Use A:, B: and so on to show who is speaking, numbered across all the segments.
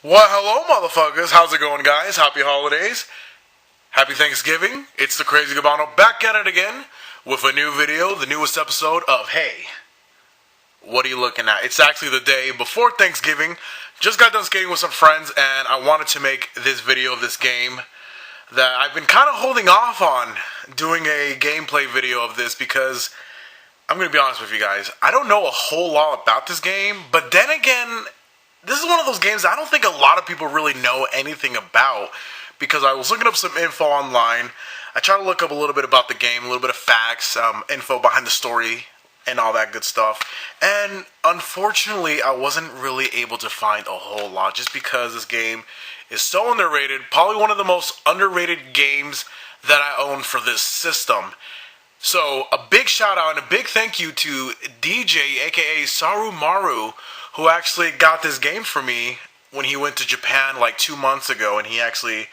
A: Well, hello, motherfuckers. How's it going, guys? Happy holidays. Happy Thanksgiving. It's the Crazy Gabano back at it again with a new video, the newest episode of Hey, What Are You Looking At? It's actually the day before Thanksgiving. Just got done skating with some friends, and I wanted to make this video of this game that I've been kind of holding off on doing a gameplay video of this because I'm going to be honest with you guys. I don't know a whole lot about this game, but then again, this is one of those games I don't think a lot of people really know anything about because I was looking up some info online. I tried to look up a little bit about the game, a little bit of facts, info behind the story, and all that good stuff. And unfortunately, I wasn't really able to find a whole lot just because this game is so underrated. Probably one of the most underrated games that I own for this system. So a big shout out and a big thank you to DJ, aka SARUMARU, who actually got this game for me when he went to Japan like 2 months ago, and he actually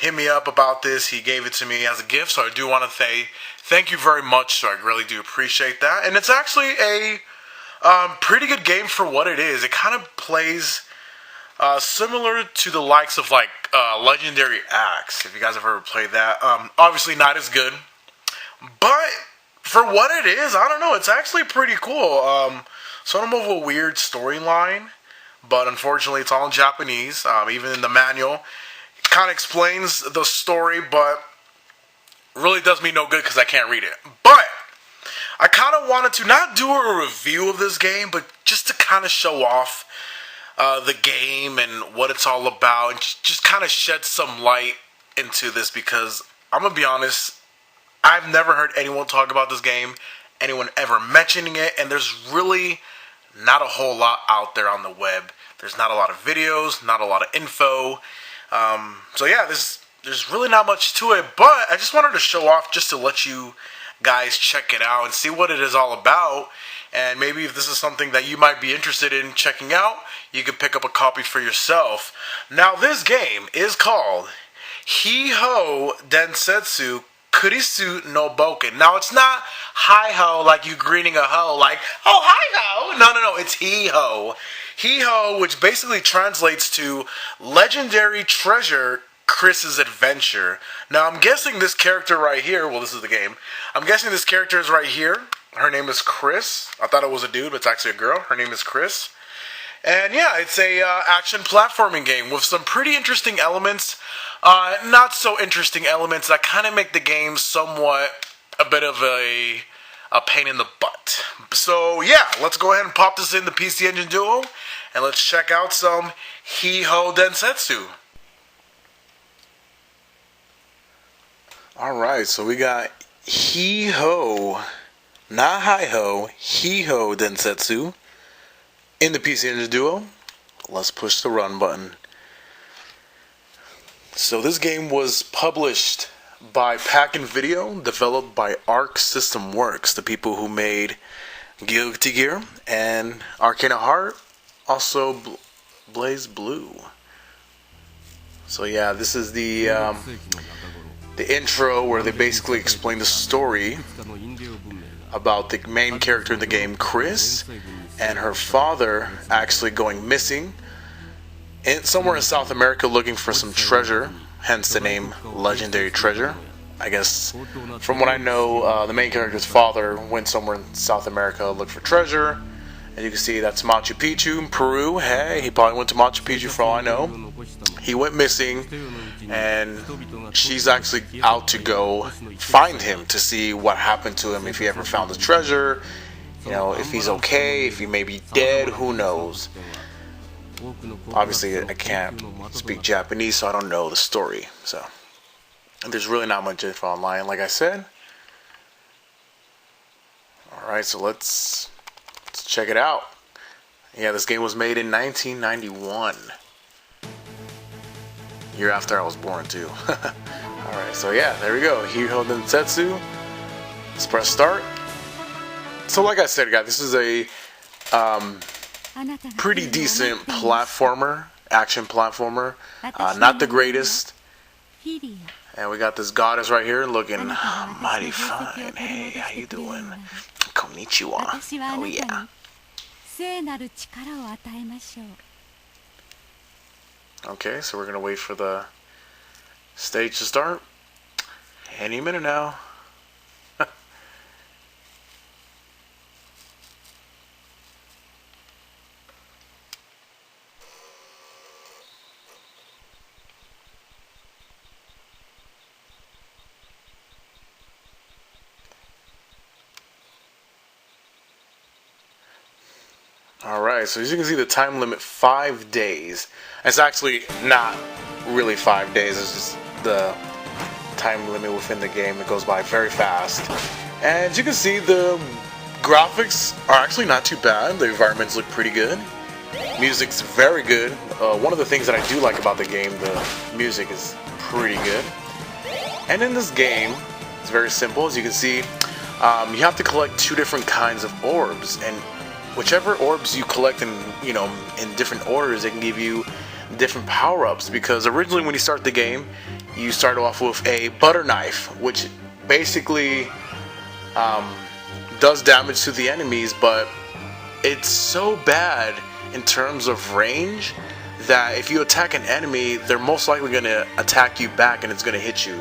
A: hit me up about this. He gave it to me as a gift, so I do want to say thank you very much. So I really do appreciate that, and it's actually a pretty good game for what it is. It kind of plays similar to the likes of like Legendary Axe, if you guys have ever played that. Obviously not as good, but for what it is, I don't know, it's actually pretty cool. Sort of a weird storyline, but unfortunately it's all in Japanese. Even in the manual, it kind of explains the story, but really does me no good because I can't read it. But I kind of wanted to not do a review of this game, but just to kind of show off the game and what it's all about, and just kind of shed some light into this because I'm going to be honest, I've never heard anyone talk about this game, anyone ever mentioning it, and there's really not a whole lot out there on the web. There's not a lot of videos, not a lot of info. So yeah, there's really not much to it, but I just wanted to show off just to let you guys check it out and see what it is all about. And maybe if this is something that you might be interested in checking out, you could pick up a copy for yourself. Now this game is called Hi-Ho Densetsu Kurisu no Boken. Now it's not hi-ho like you greeting a hoe like, oh hi-ho. No, it's Hi-Ho. Hi-Ho, which basically translates to Legendary Treasure Chris's Adventure. Now I'm guessing this character right here, well this is the game, I'm guessing this character is right here. Her name is Chris. I thought it was a dude, but it's actually a girl. Her name is Chris. And yeah, it's a action platforming game with some pretty interesting elements. Not so interesting elements that kind of make the game somewhat a bit of a pain in the butt. So yeah, let's go ahead and pop this in the PC Engine Duo, and let's check out some Hi-Ho Densetsu. Alright, so we got Hi-Ho, not Hi-Ho, Hi-Ho Densetsu in the PC Engine Duo. Let's push the run button. So this game was published by Pack-In Video, developed by Arc System Works, the people who made Guilty Gear and Arcana Heart, also Blaze Blue. So yeah, this is the intro where they basically explain the story about the main character in the game, Chris, and her father actually going missing somewhere in South America looking for some treasure, hence the name Legendary Treasure. I guess from what I know, the main character's father went somewhere in South America, looked for treasure, and you can see that's Machu Picchu in Peru. Hey, he probably went to Machu Picchu for all I know. He went missing, and she's actually out to go find him to see what happened to him, if he ever found the treasure, you know, if he's okay, if he may be dead, who knows. Obviously, I can't speak Japanese, so I don't know the story. So, and there's really not much info online, like I said. Alright, so let's check it out. Yeah, this game was made in 1991. Year after I was born, too. Alright, so yeah, there we go. Hi-Ho Densetsu. Let's press start. So, like I said, guys, this is a pretty decent platformer, action platformer. Not the greatest. And we got this goddess right here looking mighty fine. Hey, how you doing? Konnichiwa. Oh yeah. Okay, so we're gonna wait for the stage to start. Any minute now. Alright, so as you can see, the time limit 5 days. It's actually not really 5 days, it's just the time limit within the game. It goes by very fast. And as you can see, the graphics are actually not too bad. The environments look pretty good. Music's very good. One of the things that I do like about the game, the music is pretty good. And in this game, it's very simple. As you can see, you have to collect 2 different kinds of orbs, and whichever orbs you collect in different orders, they can give you different power-ups. Because originally when you start the game, you start off with a butter knife, which basically does damage to the enemies, but it's so bad in terms of range that if you attack an enemy, they're most likely going to attack you back and it's going to hit you.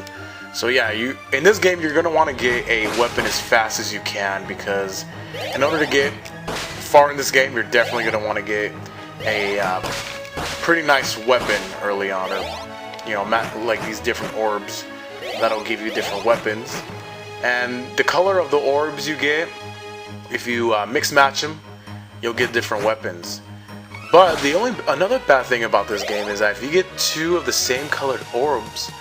A: So yeah, in this game you're going to want to get a weapon as fast as you can, because in order to get far in this game, you're definitely going to want to get a pretty nice weapon early on, or like these different orbs that'll give you different weapons. And the color of the orbs you get, if you mix match them, you'll get different weapons. But another bad thing about this game is that if you get 2 of the same colored orbs,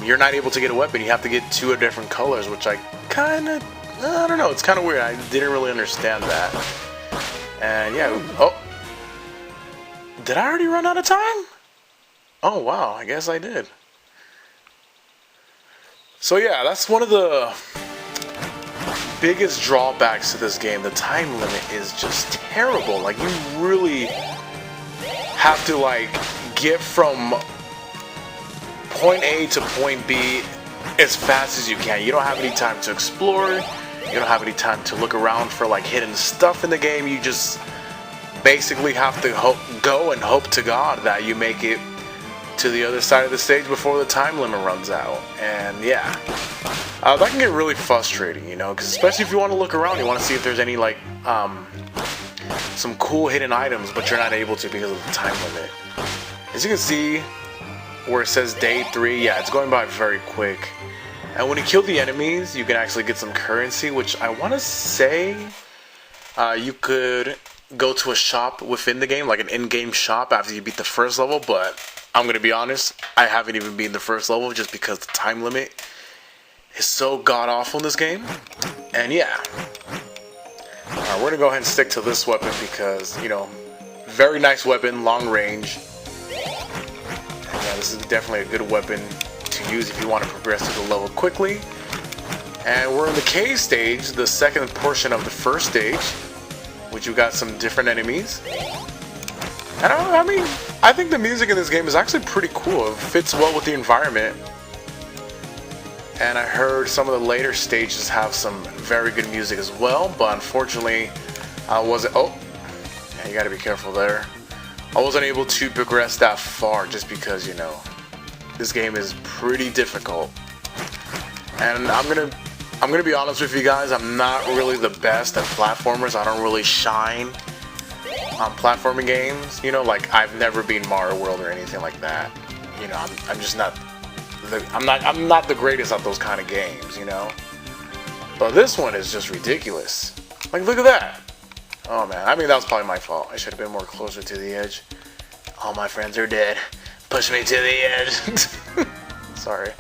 A: you're not able to get a weapon. You have to get 2 of different colors, which I don't know, it's kind of weird. I didn't really understand that. And yeah, oh, did I already run out of time? Oh wow, I guess I did. So yeah, that's one of the biggest drawbacks to this game. The time limit is just terrible. Like, you really have to get from point A to point B as fast as you can. You don't have any time to explore. You don't have any time to look around for hidden stuff in the game. You just basically have to go and hope to God that you make it to the other side of the stage before the time limit runs out. And yeah, that can get really frustrating, because especially if you want to look around, you want to see if there's any some cool hidden items, but you're not able to because of the time limit. As you can see where it says day 3, yeah, it's going by very quick. And when you kill the enemies, you can actually get some currency, which I want to say you could go to a shop within the game, like an in-game shop after you beat the first level, but I'm going to be honest, I haven't even beaten the first level just because the time limit is so god-awful in this game. And yeah, we're going to go ahead and stick to this weapon because, very nice weapon, long range. And yeah, this is definitely a good weapon to use if you want to progress through the level quickly. And we're in the cave stage, the second portion of the first stage, which you got some different enemies. And I think the music in this game is actually pretty cool. It fits well with the environment. And I heard some of the later stages have some very good music as well, but unfortunately oh, yeah, you gotta be careful there. I wasn't able to progress that far just because, this game is pretty difficult. And I'm gonna be honest with you guys, I'm not really the best at platformers. I don't really shine on platforming games. I've never been Mario World or anything like that. I'm just not I'm not the greatest at those kind of games, But this one is just ridiculous. Look at that. Oh man, that was probably my fault. I should have been more closer to the edge. All my friends are dead. Push me to the edge. Sorry.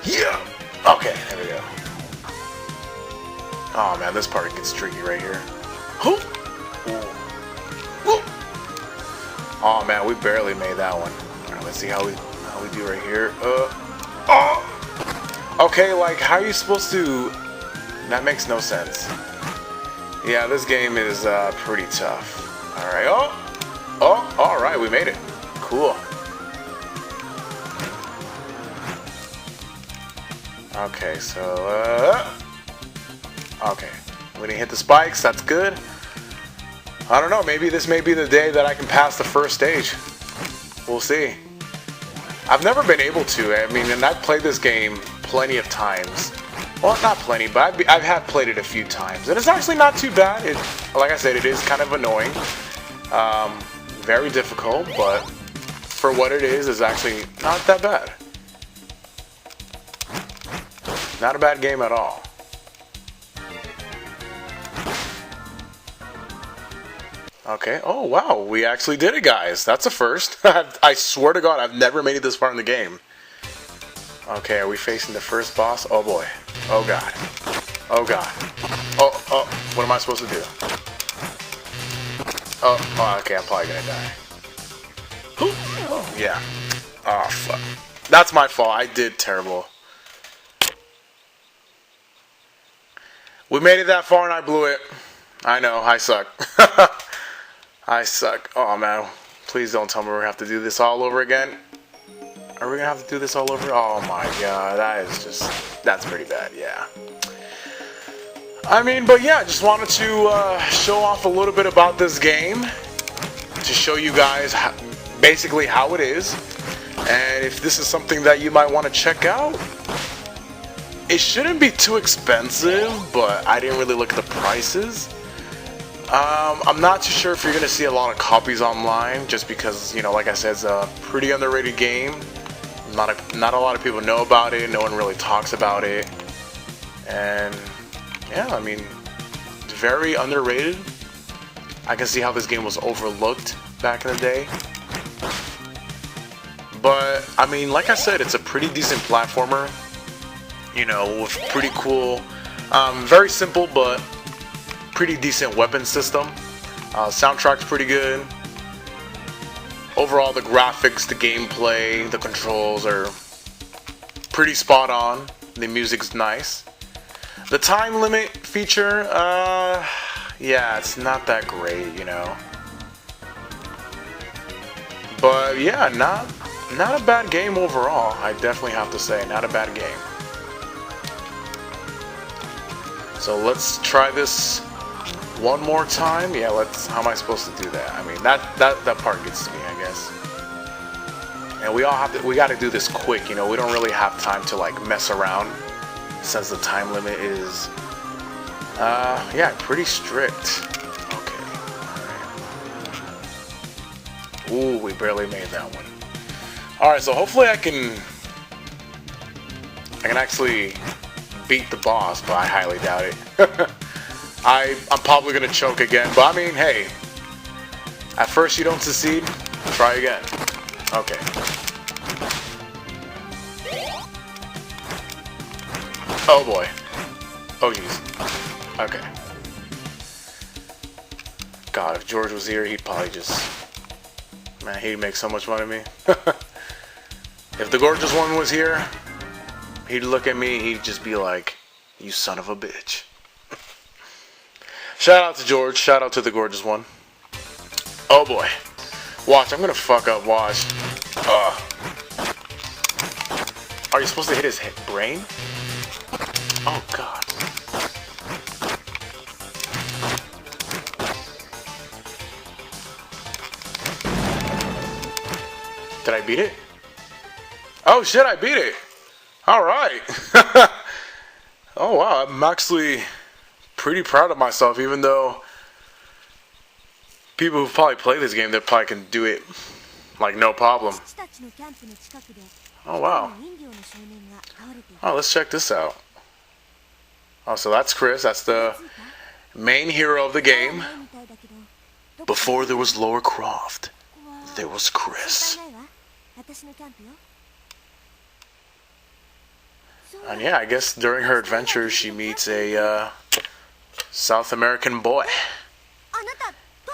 A: Yeah. Okay, there we go. Oh man, this part gets tricky right here. Oh man, we barely made that one. Alright, let's see how we do right here. Okay, how are you supposed to... That makes no sense. Yeah, this game is pretty tough. Alright, alright, we made it. Cool. Okay, so, okay. We didn't hit the spikes, that's good. I don't know, maybe this may be the day that I can pass the first stage. We'll see. I've never been able to. I mean, and I've played this game plenty of times. Well, not plenty, but I have played it a few times. And it's actually not too bad. Like I said, it is kind of annoying. Very difficult, but for what it is actually not that bad. Not a bad game at all. Okay. Oh, wow. We actually did it, guys. That's a first. I swear to God, I've never made it this far in the game. Okay, are we facing the first boss? Oh, boy. Oh, God. Oh, God. Oh, what am I supposed to do? Oh, okay, I'm probably gonna die. Oh, yeah. Oh, fuck. That's my fault. I did terrible. We made it that far and I blew it. I know, I suck. I suck. Oh, man. Please don't tell me we're gonna have to do this all over again. Are we gonna have to do this all over? Oh my God, that's pretty bad, yeah. I mean, but yeah, just wanted to show off a little bit about this game. To show you guys basically how it is. And if this is something that you might want to check out, it shouldn't be too expensive, but I didn't really look at the prices. I'm not too sure if you're going to see a lot of copies online, just because, you know, like I said, it's a pretty underrated game. Not a lot of people know about it, no one really talks about it. And, yeah, I mean, it's very underrated. I can see how this game was overlooked back in the day. But, I mean, like I said, it's a pretty decent platformer. You know, with pretty cool, very simple, but pretty decent weapon system. Soundtrack's pretty good. Overall, the graphics, the gameplay, the controls are pretty spot on. The music's nice. The time limit feature, yeah, it's not that great, you know. But yeah, not a bad game overall. I definitely have to say, not a bad game. So let's try this one more time. Yeah, how am I supposed to do that? I mean, that part gets to me, I guess. And we got to do this quick, you know. We don't really have time to like mess around since the time limit is yeah, pretty strict. Okay. All right. Ooh, we barely made that one. All right, so hopefully I can actually beat the boss, but I highly doubt it. I'm probably gonna choke again, but I mean, hey, at first you don't succeed, try again. Okay. Oh boy. Oh jeez. Okay. God, if George was here, he'd probably just, man, he'd make so much fun of me. If the gorgeous one was here, he'd look at me, he'd just be like, you son of a bitch. Shout out to George, shout out to the gorgeous one. Oh boy. Watch, I'm gonna fuck up, watch. Are you supposed to hit his brain? Oh god. Did I beat it? Oh shit, I beat it! Alright! Oh wow, I'm actually pretty proud of myself, even though people who probably play this game, they probably can do it like no problem. Oh wow. Oh, let's check this out. Oh, so that's Chris, that's the main hero of the game. Before there was Lara Croft, there was Chris. And yeah, I guess during her adventures she meets a South American boy.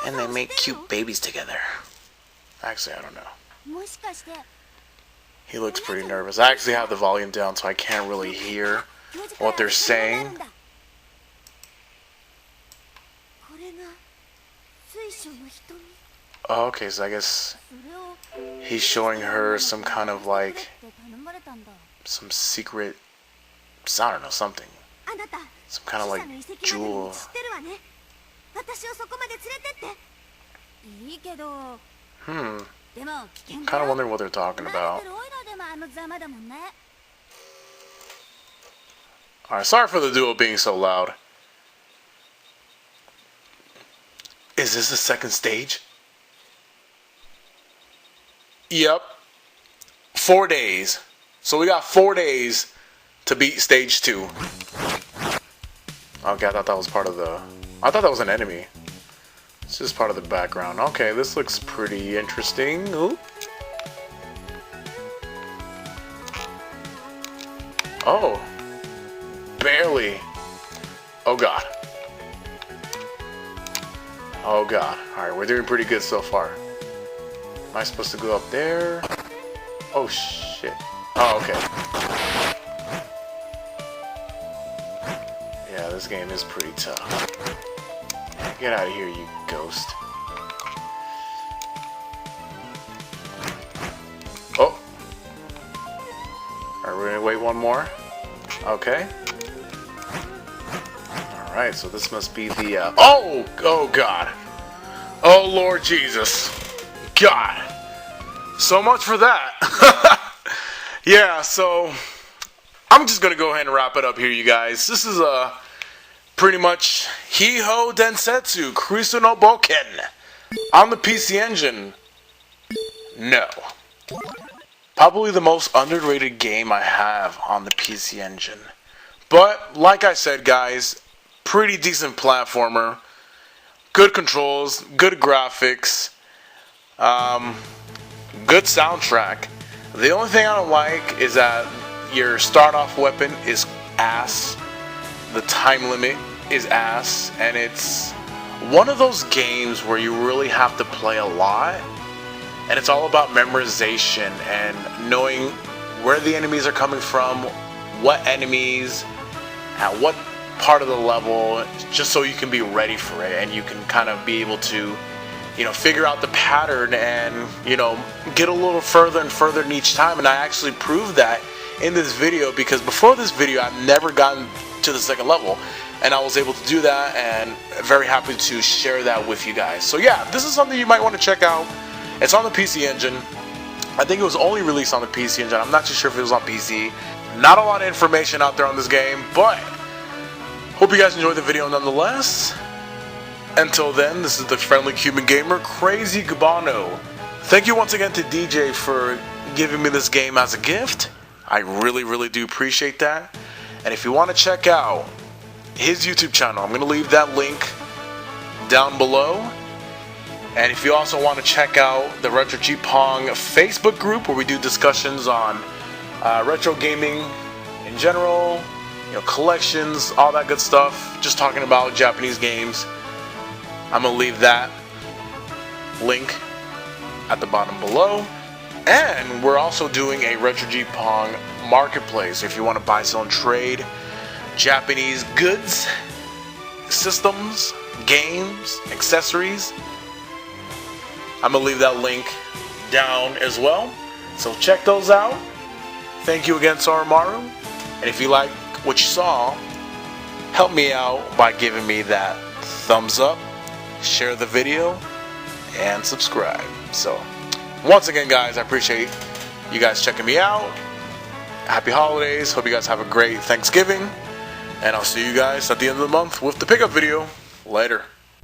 A: And they make cute babies together. Actually, I don't know. He looks pretty nervous. I actually have the volume down so I can't really hear what they're saying. Oh, okay, so I guess he's showing her some kind of like some secret, I don't know, something. Some kind of like jewel. Kind of wondering what they're talking about. Alright, sorry for the duo being so loud. Is this the second stage? Yep. 4 days. So we got 4 days to beat stage 2. Okay, I thought that was part of the... I thought that was an enemy. It's just part of the background. Okay, this looks pretty interesting. Ooh. Oh. Barely. Oh god. Oh god. Alright, we're doing pretty good so far. Am I supposed to go up there? Oh shit. Oh, okay. Yeah, this game is pretty tough. Get out of here, you ghost. Oh. Alright, we're gonna wait one more. Okay. Alright, so this must be the, Oh! Oh, God. Oh, Lord Jesus. God. So much for that. Yeah, so... I'm just gonna go ahead and wrap it up here, you guys. This is, pretty much Hiho Densetsu Kurisu no Boken on the PC Engine. No. Probably the most underrated game I have on the PC Engine. But, like I said, guys, pretty decent platformer. Good controls, good graphics, good soundtrack. The only thing I don't like is that your start-off weapon is ass. The time limit is ass, and it's one of those games where you really have to play a lot, and it's all about memorization and knowing where the enemies are coming from, what enemies, at what part of the level, just so you can be ready for it, and you can kind of be able to, you know, figure out the pattern and, you know, get a little further and further in each time. And I actually proved that in this video, because before this video I've never gotten to the second level, and I was able to do that, and very happy to share that with you guys. So yeah, this is something you might want to check out. It's on the PC Engine. I think it was only released on the PC Engine. I'm not too sure if it was on PC. Not a lot of information out there on this game, but hope you guys enjoyed the video nonetheless. Until then, this is the friendly Cuban gamer, Crazy Gabano. Thank you once again to DJ for giving me this game as a gift. I really do appreciate that. And if you want to check out his YouTube channel, I'm going to leave that link down below. And if you also want to check out the Retro JIPANG Facebook group, where we do discussions on retro gaming in general, you know, collections, all that good stuff, just talking about Japanese games, I'm going to leave that link at the bottom below. And we're also doing a Retro JIPANG marketplace if you want to buy, sell, and trade Japanese goods, systems, games, accessories. I'm going to leave that link down as well, so check those out. Thank you again, SARUMARU. And if you like what you saw, help me out by giving me that thumbs up, share the video, and subscribe. So once again, guys, I appreciate you guys checking me out. Happy holidays. Hope you guys have a great Thanksgiving. And I'll see you guys at the end of the month with the pickup video. Later.